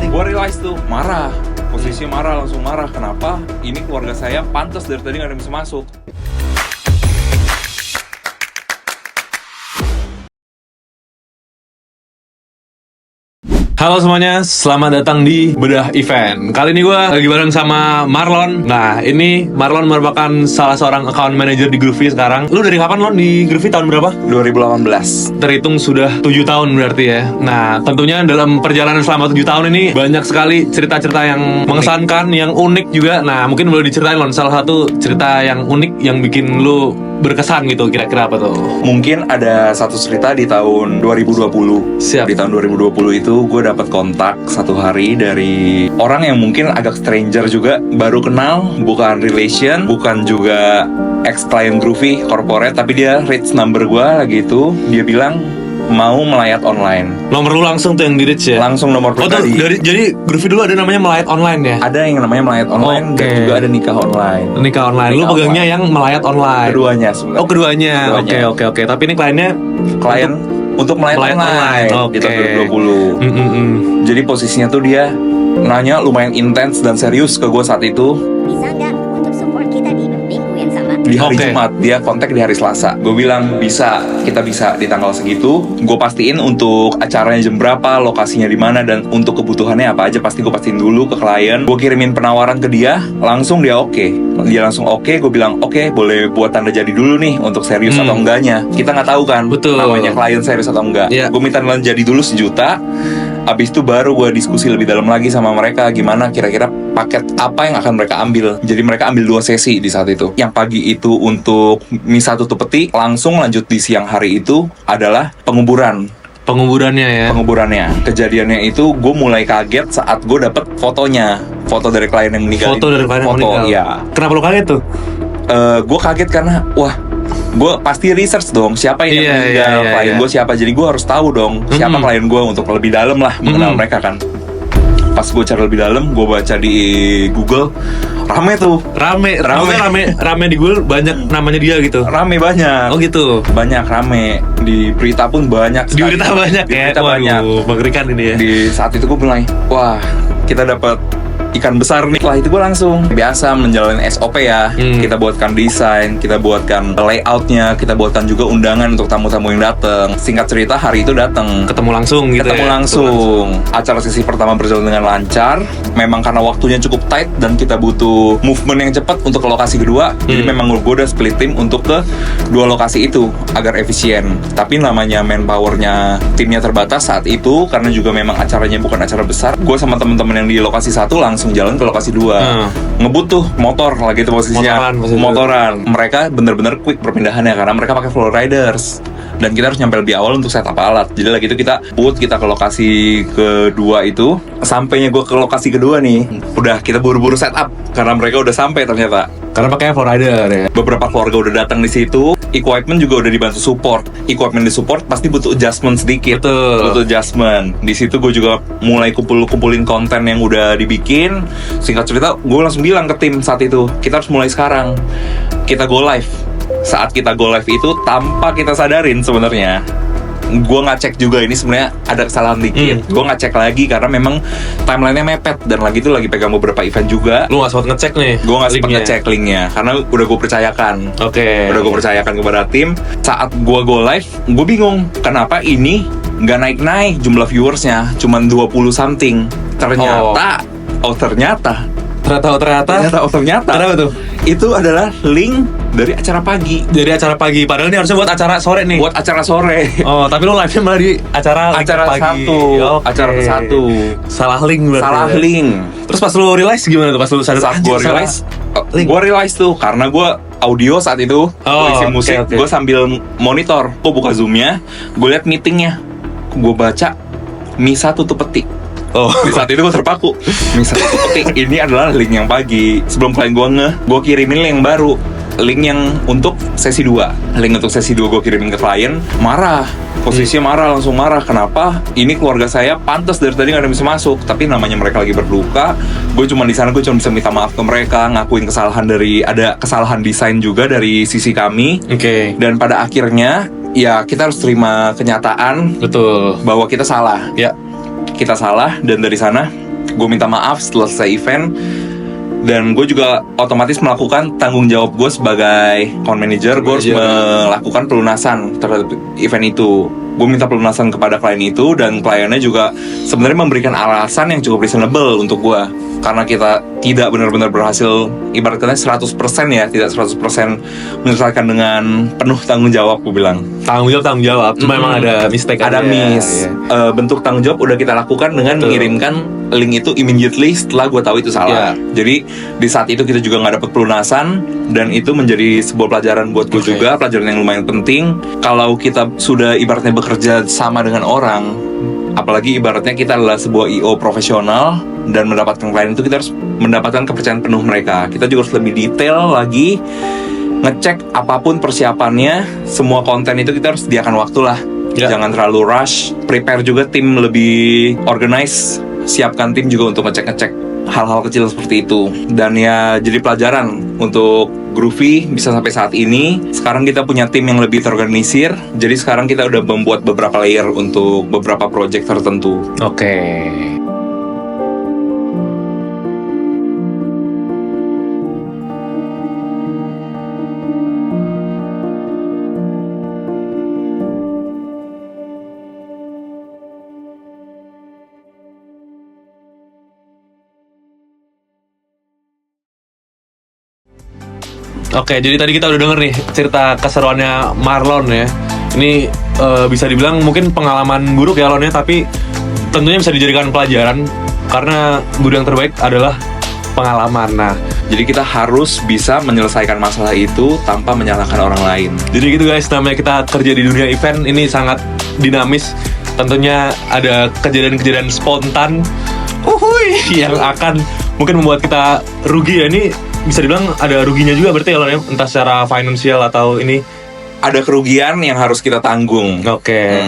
Gue realize tuh marah, posisi marah, langsung marah. Kenapa? Ini keluarga saya pantas dari tadi nggak ada yang bisa masuk. Halo semuanya, selamat datang di Bedah Event. Kali ini gue lagi bareng sama Marlon. Nah, ini Marlon merupakan salah seorang account manager di Groovy sekarang. Lu dari kapan Lon di Groovy, tahun berapa? 2018. Terhitung sudah 7 tahun berarti ya. Nah, tentunya dalam perjalanan selama 7 tahun ini banyak sekali cerita-cerita yang mengesankan, yang unik juga. Nah, mungkin boleh diceritain Lon, salah satu cerita yang unik yang bikin lu berkesan gitu, kira-kira apa tuh? Mungkin ada satu cerita di tahun 2020. Siap. Di tahun 2020 itu gue dapat kontak satu hari dari orang yang mungkin agak stranger juga, baru kenal, bukan relation, bukan juga ex-client Groovy corporate, tapi dia reach number gue lagi itu. Dia bilang mau melayat online. Nomor lu langsung tuh yang di reach ya? Langsung nomor Oh tuh, pribadi. jadi Groovy dulu ada namanya melayat online ya? Ada yang namanya melayat online dan Oke. juga ada nikah online. Nikah online, lu Nikah pegangnya yang melayat online. Keduanya sebenarnya. Oh keduanya, oke. Tapi ini kliennya Klien untuk melayat online, Oke. di tahun 2020. Jadi posisinya tuh dia nanya lumayan intens dan serius ke gue saat itu. Bisa nggak untuk support kita di minggu yang sama? Di hari Oke. Jumat, dia kontak di hari Selasa. Gue bilang bisa, kita bisa di tanggal segitu. Gue pastiin untuk acaranya jam berapa, lokasinya di mana, dan untuk kebutuhannya apa aja pasti gue pastiin dulu ke klien. Gue kirimin penawaran ke dia, langsung dia oke. Dia langsung oke. Gue bilang oke, boleh buat tanda jadi dulu nih untuk serius atau enggaknya. Kita nggak tahu kan, Betul. namanya klien serius atau enggak. Iya. Gue minta tanda jadi dulu 1 juta. Abis itu baru gue diskusi lebih dalam lagi sama mereka gimana kira-kira paket apa yang akan mereka ambil. Jadi mereka ambil 2 sesi di saat itu. Yang pagi itu untuk misa tutup peti, langsung lanjut di siang hari itu adalah penguburan. Penguburannya ya. Penguburannya. Kejadiannya itu gue mulai kaget saat gue dapet fotonya. Foto dari klien yang meninggal. Foto dari klien yang meninggal. Iya. Kenapa lu kaget tuh? Gue kaget karena wah, gue pasti research dong siapa ini yang meninggal, klien gue siapa. Jadi gue harus tahu dong siapa klien gue untuk lebih dalam lah mengenal mereka kan. Pas gue cari lebih dalam, gue baca di Google, rame tuh. Rame di Google, banyak namanya dia gitu. Rame banyak. Oh gitu. Banyak rame. Di berita pun banyak Di sekali. berita banyak Di ya. berita banyak. Mengerikan ini ya. Di saat itu gue mulai, wah kita dapat ikan besar nih. Setelah itu gue langsung biasa menjalani SOP ya. Kita buatkan desain, kita buatkan layoutnya, kita buatkan juga undangan untuk tamu-tamu yang datang. Singkat cerita, hari itu datang. Ketemu langsung gitu Ketemu ya. langsung. Acara sesi pertama berjalan dengan lancar. Memang karena waktunya cukup tight dan kita butuh movement yang cepat untuk ke lokasi kedua. Jadi memang gue udah split tim untuk ke 2 lokasi itu agar efisien. Tapi namanya manpowernya timnya terbatas saat itu karena juga memang acaranya bukan acara besar. Gue sama teman-teman yang di lokasi 1 langsung jalan ke lokasi 2. Ngebut tuh motor lagi itu posisinya. Motoran. Mereka bener-bener quick perpindahannya karena mereka pakai floor riders. Dan kita harus nyampe lebih awal untuk setup alat. Jadi lagi itu kita ke lokasi kedua itu. Sampainya gue ke lokasi kedua nih, udah kita buru-buru setup karena mereka udah sampai ternyata. Karena pakai floor rider ya. Beberapa keluarga udah datang di situ. Equipment juga udah dibantu support. Equipment di support pasti butuh adjustment sedikit. Betul. Butuh adjustment. Di situ gue juga mulai kumpulin konten yang udah dibikin. Singkat cerita, gue langsung bilang ke tim saat itu, kita harus mulai sekarang. Kita go live. Saat kita go live itu tanpa kita sadarin sebenarnya. Gue ngecek juga ini sebenarnya ada kesalahan dikit. Gue ngecek lagi karena memang timelinenya mepet dan lagi itu lagi pegang beberapa event juga. Lu gak sempat ngecek nih? Gue nggak sempat linknya? ngecek linknya karena udah gue percayakan. Oke. Udah gue percayakan kepada tim. Saat gue go live, gue bingung kenapa ini nggak naik-naik jumlah viewersnya, cuman 20 something. Ternyata Kenapa tuh? itu adalah link dari acara pagi. Dari acara pagi, padahal ini harusnya buat acara sore nih. Buat acara sore. Oh, tapi lu live-nya malah di acara pagi. Oke. Acara satu. Salah link berarti. Salah ya? link. Terus pas lu realize gimana tuh? Pas lu sadar Saat gue realize, link. tuh karena gue audio saat itu, gue isi oke, musik, oke. gue sambil monitor, gue buka zoomnya, gue liat meetingnya, gue baca misa tutup peti. Oh. Di saat itu gue terpaku. Misa tutup peti ini adalah link yang pagi. Sebelum klien gue kirimin link yang baru, link yang untuk sesi 2. Link untuk sesi 2 gue kirimin ke klien, marah. Posisinya marah, langsung marah. Kenapa? Ini keluarga saya pantas dari tadi nggak ada yang bisa masuk. Tapi namanya mereka lagi berduka. Gue cuma di sana, gue cuma bisa minta maaf ke mereka, ngakuin kesalahan ada kesalahan desain juga dari sisi kami. Oke. Dan pada akhirnya, ya kita harus terima kenyataan Betul. bahwa kita salah. Ya. Kita salah, dan dari sana gue minta maaf setelah selesai event. Dan gue juga otomatis melakukan tanggung jawab gue sebagai account manager. Gue harus melakukan pelunasan terhadap event itu. Gue minta pelunasan kepada klien itu, dan kliennya juga sebenarnya memberikan alasan yang cukup reasonable untuk gue. Karena kita tidak benar-benar berhasil, ibaratnya 100% ya, tidak 100% menyelesaikan dengan penuh tanggung jawab, gue bilang. Tanggung jawab, cuma emang ada mistake Ada aja. miss. Iya. Bentuk tanggung jawab udah kita lakukan dengan mengirimkan link itu immediately setelah gue tahu itu salah. Jadi di saat itu kita juga nggak dapet pelunasan, dan itu menjadi sebuah pelajaran buat gue juga, pelajaran yang lumayan penting. Kalau kita sudah ibaratnya bekerja sama dengan orang, apalagi ibaratnya kita adalah sebuah IO profesional dan mendapatkan klien itu, kita harus mendapatkan kepercayaan penuh mereka. Kita juga harus lebih detail lagi, ngecek apapun persiapannya, semua konten itu kita harus sediakan waktu lah. Jangan terlalu rush, prepare juga tim lebih organize, siapkan tim juga untuk ngecek-ngecek hal-hal kecil seperti itu. Dan ya jadi pelajaran untuk Groovy bisa sampai saat ini. Sekarang kita punya tim yang lebih terorganisir. Jadi sekarang kita udah membuat beberapa layer untuk beberapa project tertentu. Oke. Oke, jadi tadi kita udah denger nih cerita keseruannya Marlon ya. Ini bisa dibilang mungkin pengalaman buruk ya Lon ya, tapi tentunya bisa dijadikan pelajaran karena guru yang terbaik adalah pengalaman. Nah, jadi kita harus bisa menyelesaikan masalah itu tanpa menyalahkan orang lain. Jadi gitu guys, namanya kita kerja di dunia event ini sangat dinamis. Tentunya ada kejadian-kejadian spontan yang akan mungkin membuat kita rugi ya. Ini bisa dibilang ada ruginya juga berarti ya Lon ya, entah secara finansial atau ini. Ada kerugian yang harus kita tanggung. Oke.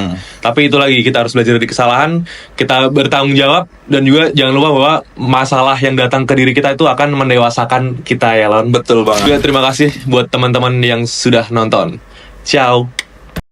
Tapi itu lagi, kita harus belajar dari kesalahan, kita bertanggung jawab, dan juga jangan lupa bahwa masalah yang datang ke diri kita itu akan mendewasakan kita ya Lon. Betul banget. Juga terima kasih buat teman-teman yang sudah nonton. Ciao.